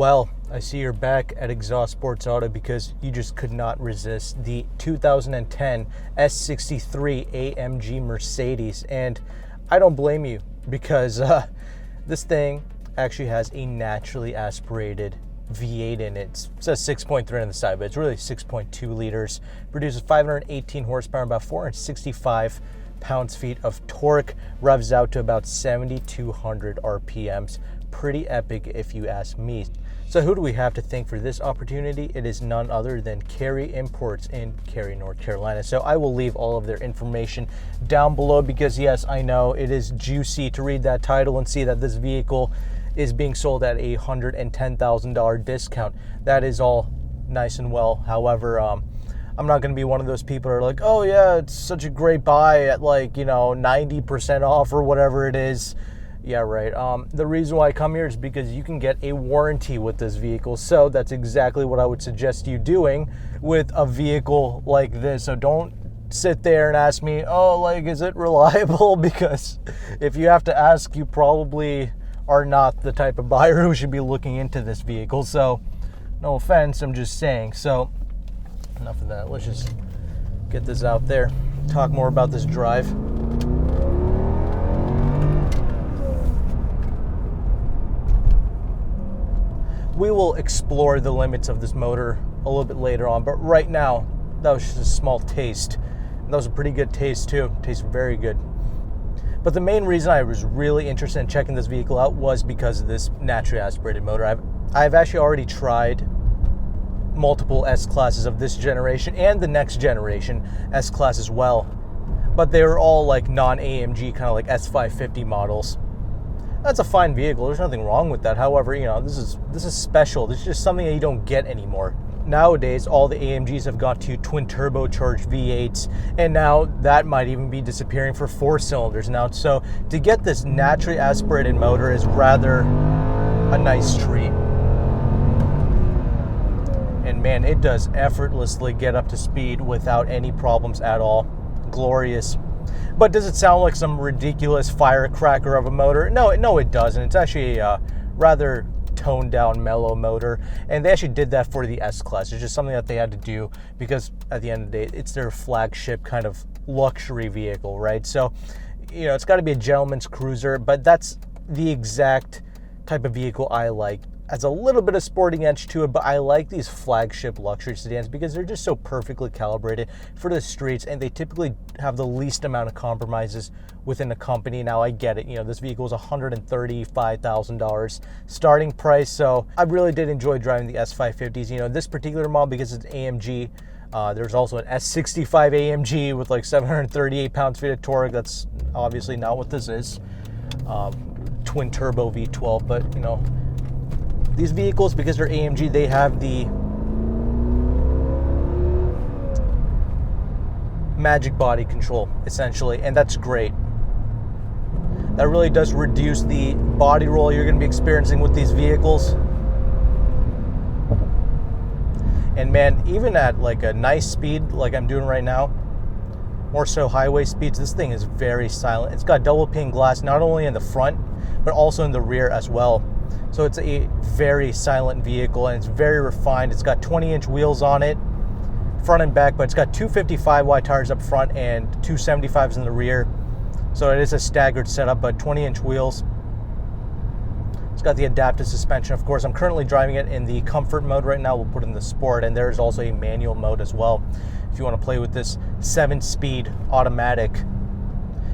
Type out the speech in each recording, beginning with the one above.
Well, I see you're back at Exhaust Sports Auto because you just could not resist the 2010 S63 AMG Mercedes, and I don't blame you because this thing actually has a naturally aspirated V8 in it. It says 6.3 on the side, but it's really 6.2 liters. Produces 518 horsepower, about 465 pounds-feet of torque. Revs out to about 7,200 RPMs. Pretty epic if you ask me. So who do we have to thank for this opportunity? It is none other than Cary Imports in Cary, North Carolina. So I will leave all of their information down below because yes, I know it is juicy to read that title and see that this vehicle is being sold at a $110,000 discount. That is all nice and well. However, I'm not going to be one of those people who are like, oh yeah, it's such a great buy at 90% off or whatever it is. Yeah, right. The reason why I come here is because you can get a warranty with this vehicle. So that's exactly what I would suggest you doing with a vehicle like this. So don't sit there and ask me, oh, is it reliable? Because if you have to ask, you probably are not the type of buyer who should be looking into this vehicle. So no offense, I'm just saying. So enough of that. Let's just get this out there. Talk more about this drive. We will explore the limits of this motor a little bit later on, but right now, that was just a small taste. And that was a pretty good taste too. Tastes very good. But the main reason I was really interested in checking this vehicle out was because of this naturally aspirated motor. I've actually already tried multiple S-classes of this generation and the next generation S-class as well. But they were all non-AMG, kind of like S550 models. That's a fine vehicle. There's nothing wrong with that. However, this is special. This is just something that you don't get anymore. Nowadays, all the AMGs have got to twin turbocharged V8s, and now that might even be disappearing for 4 cylinders now. So to get this naturally aspirated motor is rather a nice treat. And man, it does effortlessly get up to speed without any problems at all. Glorious. But does it sound like some ridiculous firecracker of a motor? No, it doesn't. It's actually a rather toned down, mellow motor. And they actually did that for the S-Class. It's just something that they had to do because at the end of the day, it's their flagship kind of luxury vehicle, right? So, it's got to be a gentleman's cruiser, but that's the exact type of vehicle I like. Has a little bit of sporting edge to it, but I like these flagship luxury sedans because they're just so perfectly calibrated for the streets, and they typically have the least amount of compromises within a company. Now, I get it. This vehicle is $135,000 starting price, so I really did enjoy driving the S550s. This particular model, because it's AMG, there's also an S65 AMG with 738 pounds-feet of torque. That's obviously not what this is. Twin turbo V12, but these vehicles, because they're AMG, they have the magic body control, essentially, and that's great. That really does reduce the body roll you're going to be experiencing with these vehicles. And man, even at a nice speed like I'm doing right now, more so highway speeds, this thing is very silent. It's got double pane glass, not only in the front, but also in the rear as well. So it's a very silent vehicle, and it's very refined. It's got 20-inch wheels on it, front and back, but it's got 255 wide tires up front and 275s in the rear. So it is a staggered setup, but 20-inch wheels. It's got the adaptive suspension, of course. I'm currently driving it in the comfort mode right now. We'll put it in the sport, and there's also a manual mode as well if you want to play with this 7-speed automatic.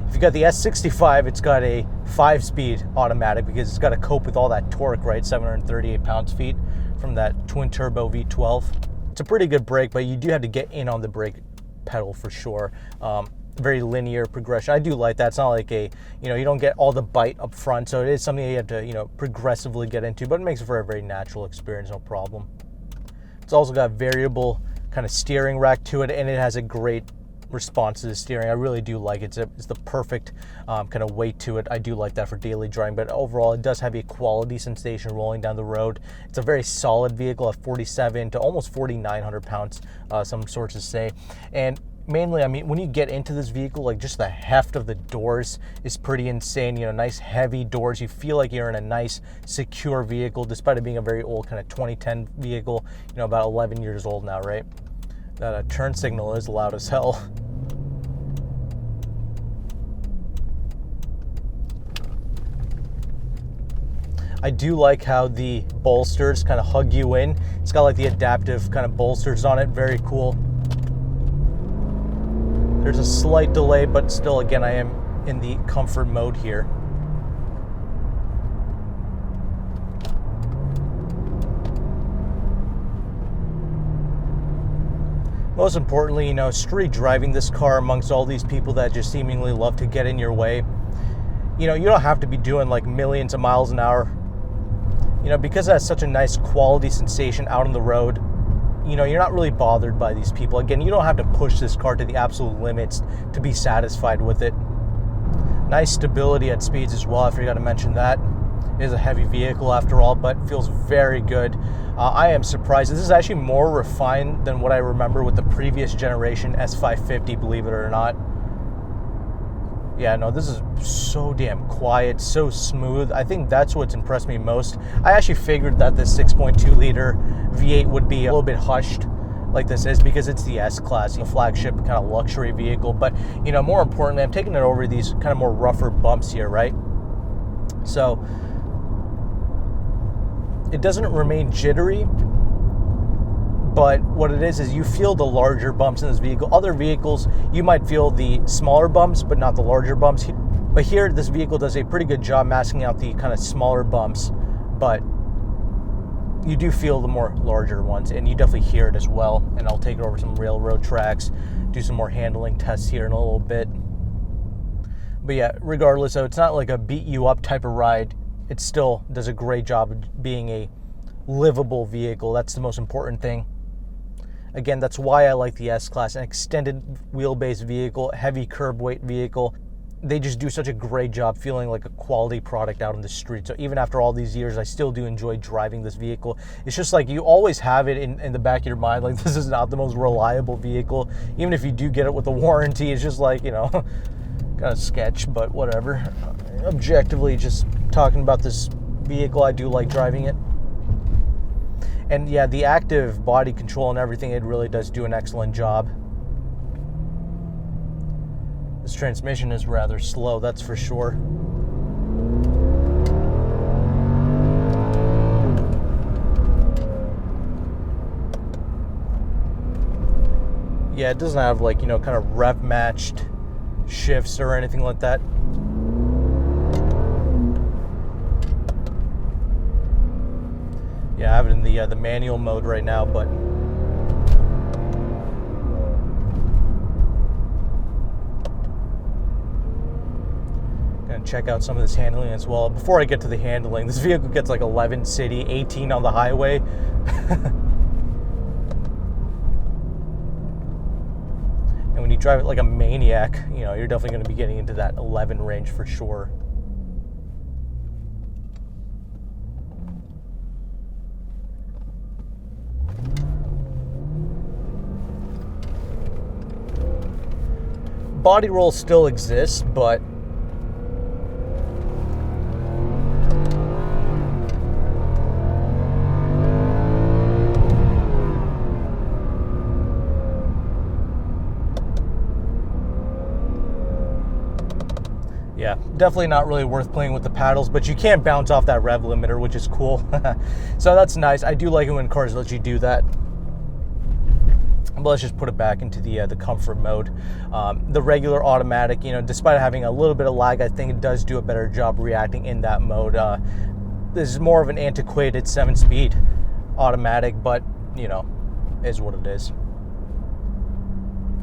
If you got the S65, it's got a 5-speed automatic because it's got to cope with all that torque, right? 738 pounds-feet from that twin turbo V12. It's a pretty good brake, but you do have to get in on the brake pedal for sure. Very linear progression. I do like that. It's not like you don't get all the bite up front, so it is something that you have to, progressively get into, but it makes it for a very natural experience, no problem. It's also got variable kind of steering rack to it, and it has a great response to the steering. I really do like it. It's the perfect kind of weight to it. I do like that for daily driving, but overall it does have a quality sensation rolling down the road. It's a very solid vehicle at 47 to almost 4,900 pounds, some sources say. And mainly, I mean, when you get into this vehicle, like just the heft of the doors is pretty insane. You know, nice heavy doors. You feel like you're in a nice, secure vehicle, despite it being a very old kind of 2010 vehicle. You know, about 11 years old now, right? That turn signal is loud as hell. I do like how the bolsters kind of hug you in. It's got like the adaptive kind of bolsters on it. Very cool. There's a slight delay, but still, again, I am in the comfort mode here. Most importantly, you know, street driving this car amongst all these people that just seemingly love to get in your way. You know, you don't have to be doing like millions of miles an hour. You know, because it has such a nice quality sensation out on the road, you know, you're not really bothered by these people. Again, you don't have to push this car to the absolute limits to be satisfied with it. Nice stability at speeds as well. I forgot to mention that. It is a heavy vehicle after all, but feels very good. I am surprised. This is actually more refined than what I remember with the previous generation S550, believe it or not. Yeah, no, this is so damn quiet, so smooth. I think that's what's impressed me most. I actually figured that this 6.2 liter V8 would be a little bit hushed like this is because it's the S-Class, the flagship kind of luxury vehicle. But, you know, more importantly, I'm taking it over these kind of more rougher bumps here, right? So it doesn't remain jittery, but what it is you feel the larger bumps in this vehicle. Other vehicles, you might feel the smaller bumps, but not the larger bumps. But here, this vehicle does a pretty good job masking out the kind of smaller bumps, but you do feel the more larger ones, and you definitely hear it as well. And I'll take it over some railroad tracks, do some more handling tests here in a little bit. But yeah, regardless, so it's not like a beat you up type of ride. It still does a great job of being a livable vehicle. That's the most important thing. Again, that's why I like the S-Class, an extended wheelbase vehicle, heavy curb weight vehicle. They just do such a great job feeling like a quality product out in the street. So even after all these years, I still do enjoy driving this vehicle. It's just like you always have it in the back of your mind, like this is not the most reliable vehicle. Even if you do get it with a warranty, it's just like, you know, kind of sketch, but whatever. Objectively, just talking about this vehicle, I do like driving it. And yeah, the active body control and everything, it really does do an excellent job. This transmission is rather slow, that's for sure. Yeah, it doesn't have like, you know, kind of rev matched shifts or anything like that. Yeah, I have it in the manual mode right now, but gonna check out some of this handling as well. Before I get to the handling, this vehicle gets like 11 city, 18 on the highway. And when you drive it like a maniac, you know, you're definitely gonna be getting into that 11 range for sure. Body roll still exists, but yeah, definitely not really worth playing with the paddles, but you can bounce off that rev limiter, which is cool. So that's nice. I do like it when cars let you do that. But let's just put it back into the comfort mode. The regular automatic, you know, despite having a little bit of lag, I think it does do a better job reacting in that mode. This is more of an antiquated 7-speed automatic, but, you know, is what it is.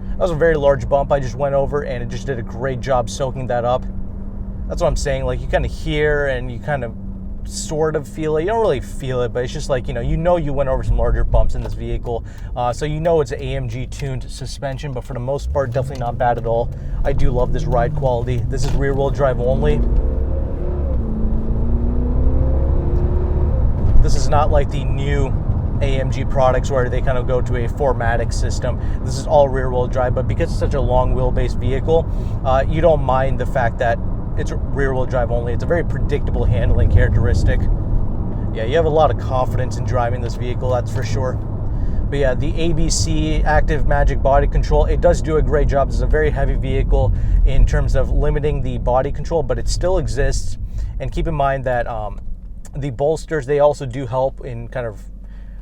That was a very large bump I just went over, and it just did a great job soaking that up. That's what I'm saying. Like, you kind of hear and you kind of sort of feel it. You don't really feel it, but it's just like, you know you went over some larger bumps in this vehicle. So you know it's an AMG tuned suspension, but for the most part, definitely not bad at all. I do love this ride quality. This is rear wheel drive only. This is not like the new AMG products where they kind of go to a 4MATIC system. This is all rear-wheel drive, but because it's such a long wheelbase vehicle, you don't mind the fact that it's rear-wheel drive only. It's a very predictable handling characteristic. Yeah, you have a lot of confidence in driving this vehicle, that's for sure. But yeah, the ABC Active Magic Body Control, it does do a great job. This is a very heavy vehicle in terms of limiting the body control, but it still exists. And keep in mind that the bolsters, they also do help in kind of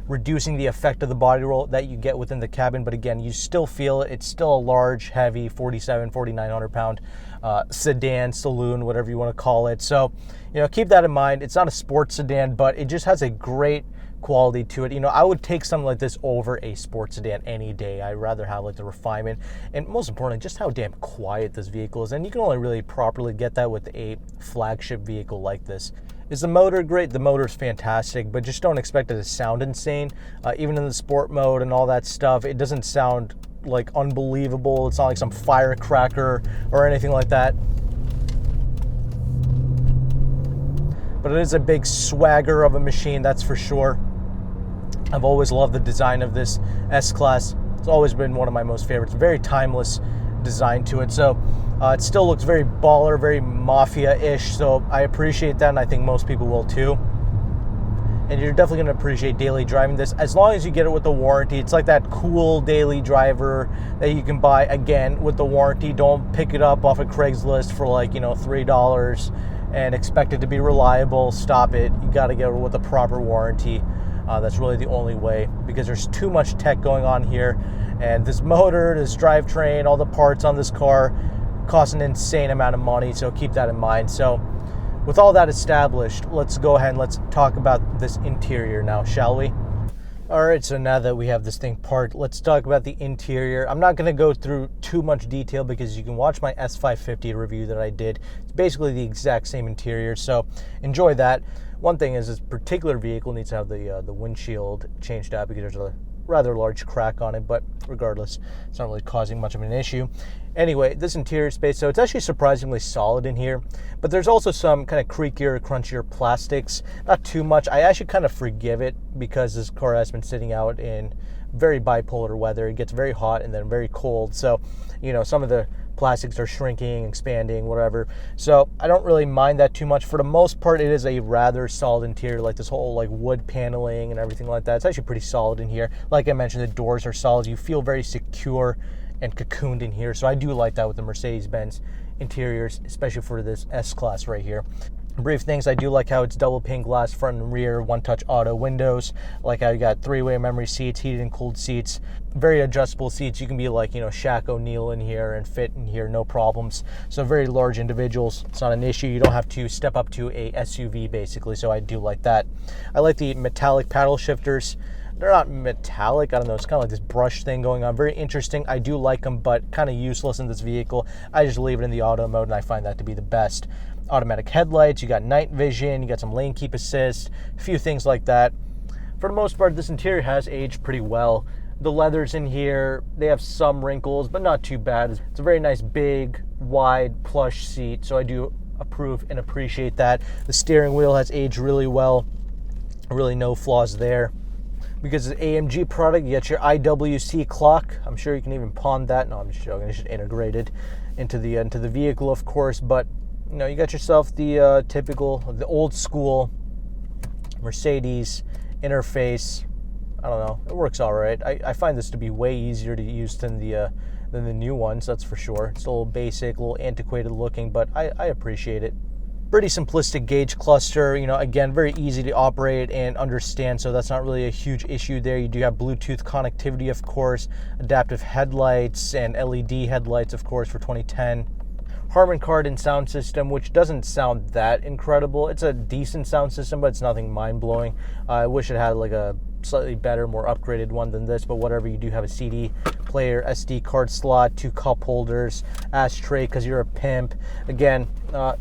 reducing the effect of the body roll that you get within the cabin. But again, you still feel it. It's still a large, heavy 4,900 pound sedan, saloon, whatever you want to call it. So, you know, keep that in mind. It's not a sports sedan, but it just has a great quality to it. You know, I would take something like this over a sports sedan any day. I'd rather have like the refinement, and most importantly, just how damn quiet this vehicle is. And you can only really properly get that with a flagship vehicle like this. Is the motor great? The motor's fantastic, but just don't expect it to sound insane. Even in the sport mode and all that stuff, it doesn't sound like unbelievable. It's not like some firecracker or anything like that. But it is a big swagger of a machine, that's for sure. I've always loved the design of this S-Class. It's always been one of my most favorites. Very timeless design to it. So it still looks very baller, very mafia-ish. So I appreciate that, and I think most people will too. And you're definitely going to appreciate daily driving this as long as you get it with the warranty. It's like that cool daily driver that you can buy again with the warranty. Don't pick it up off of Craigslist for like, you know, $3 and expect it to be reliable. Stop it. You got to get it with a proper warranty. That's really the only way, because there's too much tech going on here, and this motor, this drivetrain, all the parts on this car cost an insane amount of money, so keep that in mind. So with all that established, let's go ahead and let's talk about this interior now, shall we? All right, so now that we have this thing parked, let's talk about the interior. I'm not going to go through too much detail because you can watch my S550 review that I did. It's basically the exact same interior, so enjoy that. One thing is this particular vehicle needs to have the windshield changed out because there's a rather large crack on it, but regardless, it's not really causing much of an issue. Anyway, this interior space, so it's actually surprisingly solid in here, but there's also some kind of creakier, crunchier plastics. Not too much. I actually kind of forgive it because this car has been sitting out in very bipolar weather. It gets very hot and then very cold, so, you know, some of the plastics are shrinking, expanding, whatever. So I don't really mind that too much. For the most part, it is a rather solid interior, like this whole like wood paneling and everything like that. It's actually pretty solid in here. Like I mentioned, the doors are solid. You feel very secure and cocooned in here. So I do like that with the Mercedes-Benz interiors, especially for this S-Class right here. Brief things, I do like how it's double pane glass front and rear, one-touch auto windows. I like how you got three-way memory seats, heated and cooled seats, very adjustable seats. You can be like, you know, Shaq O'Neal in here and fit in here, no problems. So very large individuals, it's not an issue. You don't have to step up to a SUV basically, so I do like that. I like the metallic paddle shifters. They're not metallic, I don't know, it's kind of like this brush thing going on. Very interesting. I do like them, but kind of useless in this vehicle. I just leave it in the auto mode, and I find that to be the best. Automatic headlights, you got night vision, you got some lane keep assist, a few things like that. For the most part, this interior has aged pretty well. The leathers in here, they have some wrinkles, but not too bad. It's a very nice, big, wide, plush seat, so I do approve and appreciate that. The steering wheel has aged really well. Really no flaws there. Because it's an AMG product, you get your IWC clock. I'm sure you can even pawn that. No, I'm just joking. It's just integrated into the vehicle, of course. But you know, you got yourself the typical, the old school Mercedes interface. I don't know. It works all right. I find this to be way easier to use than the new ones. That's for sure. It's a little basic, a little antiquated looking, but I appreciate it. Pretty simplistic gauge cluster, you know, again, very easy to operate and understand, so that's not really a huge issue there. You do have Bluetooth connectivity, of course, adaptive headlights and LED headlights, of course, for 2010. Harman Kardon sound system, which doesn't sound that incredible. It's a decent sound system, but it's nothing mind-blowing. I wish it had like a slightly better, more upgraded one than this, but whatever. You do have a CD player, SD card slot, 2 cup holders, ashtray because you're a pimp. Again,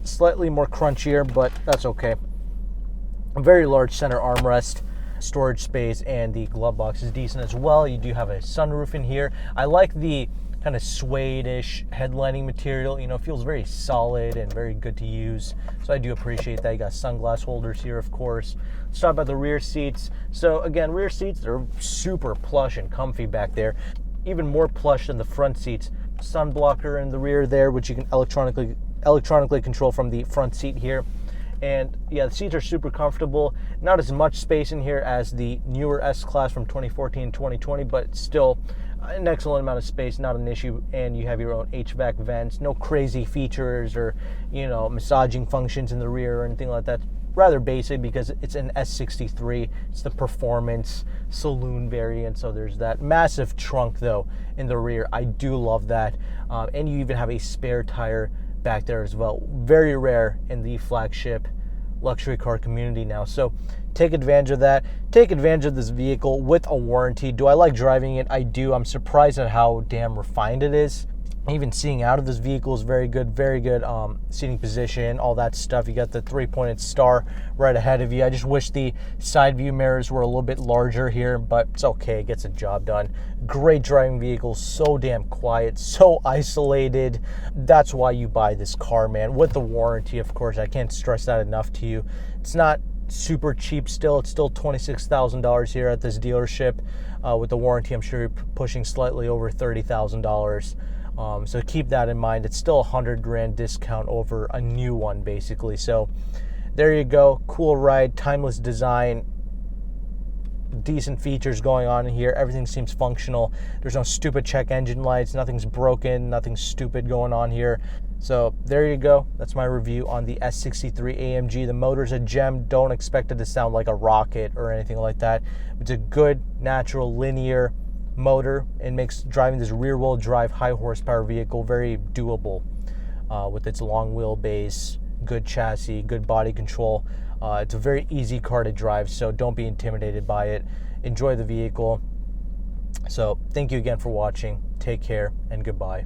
slightly more crunchier, but that's okay. A very large center armrest, storage space, and the glove box is decent as well. You do have a sunroof in here. I like the kind of suede-ish headlining material. You know, feels very solid and very good to use. So I do appreciate that. You got sunglass holders here, of course. Let's talk about the rear seats. So again, rear seats, they're super plush and comfy back there. Even more plush than the front seats. Sun blocker in the rear there, which you can electronically control from the front seat here. And yeah, the seats are super comfortable. Not as much space in here as the newer S-Class from 2014 and 2020, but still an excellent amount of space, not an issue. And you have your own HVAC vents, no crazy features or, you know, massaging functions in the rear or anything like that. Rather basic because it's an S63. It's the performance saloon variant, so there's that. Massive trunk though in the rear. I do love that. And you even have a spare tire back there as well. Very rare in the flagship luxury car community now. So take advantage of that. Take advantage of this vehicle with a warranty. Do I like driving it? I do. I'm surprised at how damn refined it is. Even seeing out of this vehicle is very good seating position, all that stuff. You got the 3-pointed star right ahead of you. I just wish the side view mirrors were a little bit larger here, but it's okay, it gets the job done. Great driving vehicle, so damn quiet, so isolated. That's why you buy this car, man, with the warranty, of course. I can't stress that enough to you. It's not super cheap still. It's still $26,000 here at this dealership. With the warranty, I'm sure you're pushing slightly over $30,000. So keep that in mind. It's still $100,000 discount over a new one, basically. So there you go. Cool ride, timeless design, decent features going on in here. Everything seems functional. There's no stupid check engine lights. Nothing's broken. Nothing stupid going on here. So there you go. That's my review on the S63 AMG. The motor's a gem. Don't expect it to sound like a rocket or anything like that. It's a good, natural, linear motor. It makes driving this rear-wheel drive high horsepower vehicle very doable with its long wheelbase, good chassis, good body control. It's a very easy car to drive, so don't be intimidated by it. Enjoy the vehicle. So thank you again for watching. Take care and goodbye.